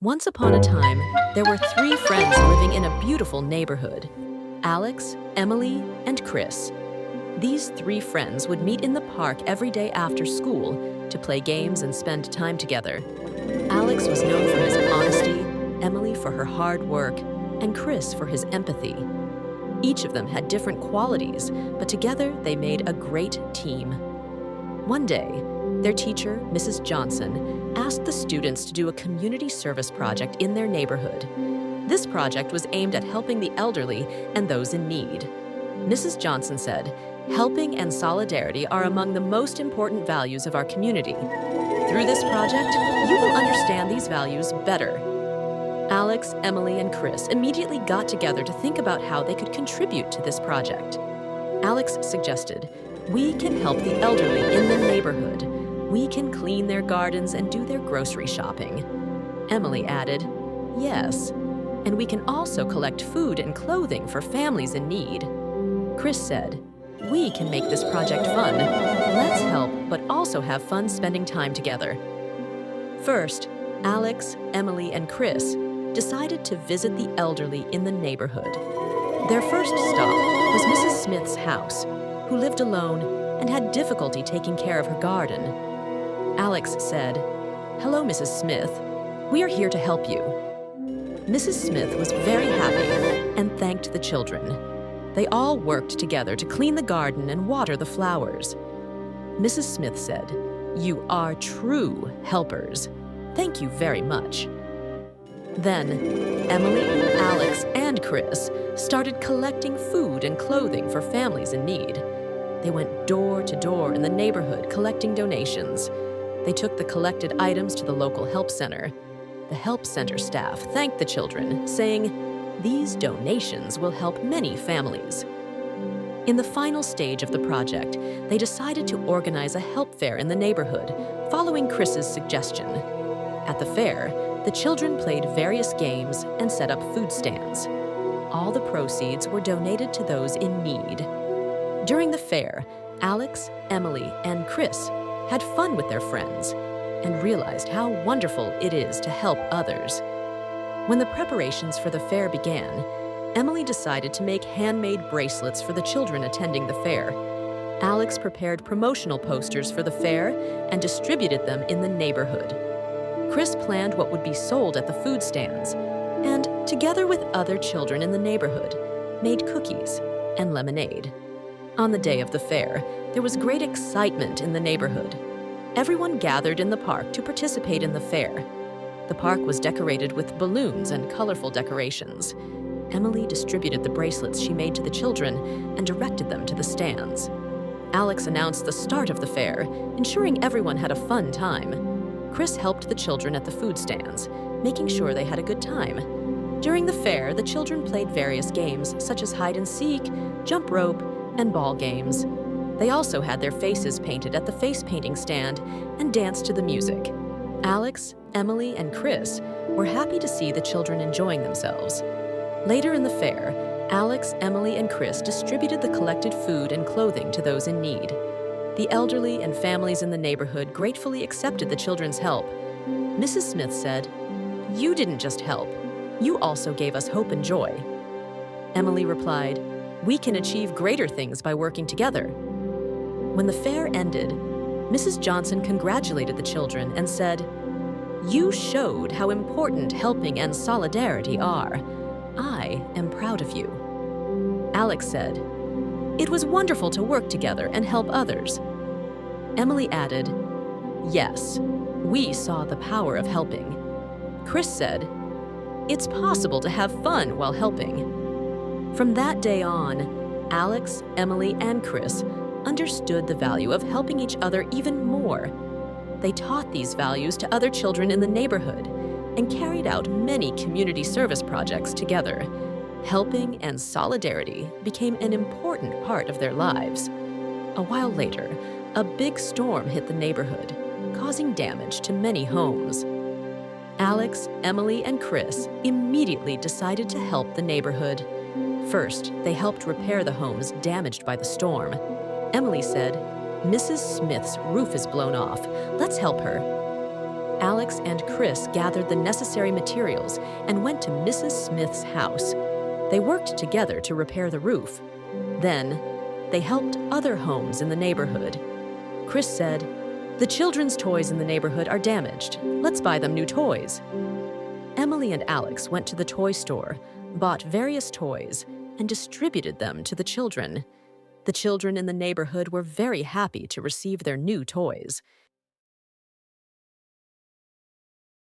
Once upon a time, there were three friends living in a beautiful neighborhood: Alex, Emily, and Chris. These three friends would meet in the park every day after school to play games and spend time together. Alex was known for his honesty, Emily for her hard work, and Chris for his empathy. Each of them had different qualities, but together they made a great team. One day, their teacher, Mrs. Johnson, asked the students to do a community service project in their neighborhood. This project was aimed at helping the elderly and those in need. Mrs. Johnson said, "Helping and solidarity are among the most important values of our community. Through this project, you will understand these values better." Alex, Emily, and Chris immediately got together to think about how they could contribute to this project. Alex suggested, "We can help the elderly in the neighborhood. We can clean their gardens and do their grocery shopping." Emily added, "Yes, and we can also collect food and clothing for families in need." Chris said, "We can make this project fun. Let's help, but also have fun spending time together." First, Alex, Emily, and Chris decided to visit the elderly in the neighborhood. Their first stop was Mrs. Smith's house, who lived alone and had difficulty taking care of her garden. Alex said, "Hello, Mrs. Smith. We are here to help you." Mrs. Smith was very happy and thanked the children. They all worked together to clean the garden and water the flowers. Mrs. Smith said, "You are true helpers. Thank you very much." Then, Emily, Alex, and Chris started collecting food and clothing for families in need. They went door to door in the neighborhood collecting donations. They took the collected items to the local help center. The help center staff thanked the children, saying, "These donations will help many families." In the final stage of the project, they decided to organize a help fair in the neighborhood, following Chris's suggestion. At the fair, the children played various games and set up food stands. All the proceeds were donated to those in need. During the fair, Alex, Emily, and Chris had fun with their friends and realized how wonderful it is to help others. When the preparations for the fair began, Emily decided to make handmade bracelets for the children attending the fair. Alex prepared promotional posters for the fair and distributed them in the neighborhood. Chris planned what would be sold at the food stands, and, together with other children in the neighborhood, made cookies and lemonade. On the day of the fair, there was great excitement in the neighborhood. Everyone gathered in the park to participate in the fair. The park was decorated with balloons and colorful decorations. Emily distributed the bracelets she made to the children and directed them to the stands. Alex announced the start of the fair, ensuring everyone had a fun time. Chris helped the children at the food stands, making sure they had a good time. During the fair, the children played various games such as hide and seek, jump rope, and ball games. They also had their faces painted at the face painting stand and danced to the music. Alex, Emily, and Chris were happy to see the children enjoying themselves. Later in the fair, Alex, Emily, and Chris distributed the collected food and clothing to those in need. The elderly and families in the neighborhood gratefully accepted the children's help. Mrs. Smith said, "You didn't just help, you also gave us hope and joy." Emily replied, "We can achieve greater things by working together." When the fair ended, Mrs. Johnson congratulated the children and said, "You showed how important helping and solidarity are. I am proud of you." Alex said, "It was wonderful to work together and help others." Emily added, "Yes, we saw the power of helping." Chris said, "It's possible to have fun while helping." From that day on, Alex, Emily, and Chris understood the value of helping each other even more. They taught these values to other children in the neighborhood and carried out many community service projects together. Helping and solidarity became an important part of their lives. A while later, a big storm hit the neighborhood, causing damage to many homes. Alex, Emily, and Chris immediately decided to help the neighborhood. First, they helped repair the homes damaged by the storm. Emily said, "Mrs. Smith's roof is blown off. Let's help her." Alex and Chris gathered the necessary materials and went to Mrs. Smith's house. They worked together to repair the roof. Then, they helped other homes in the neighborhood. Chris said, "The children's toys in the neighborhood are damaged. Let's buy them new toys." Emily and Alex went to the toy store, bought various toys, and distributed them to the children. The children in the neighborhood were very happy to receive their new toys.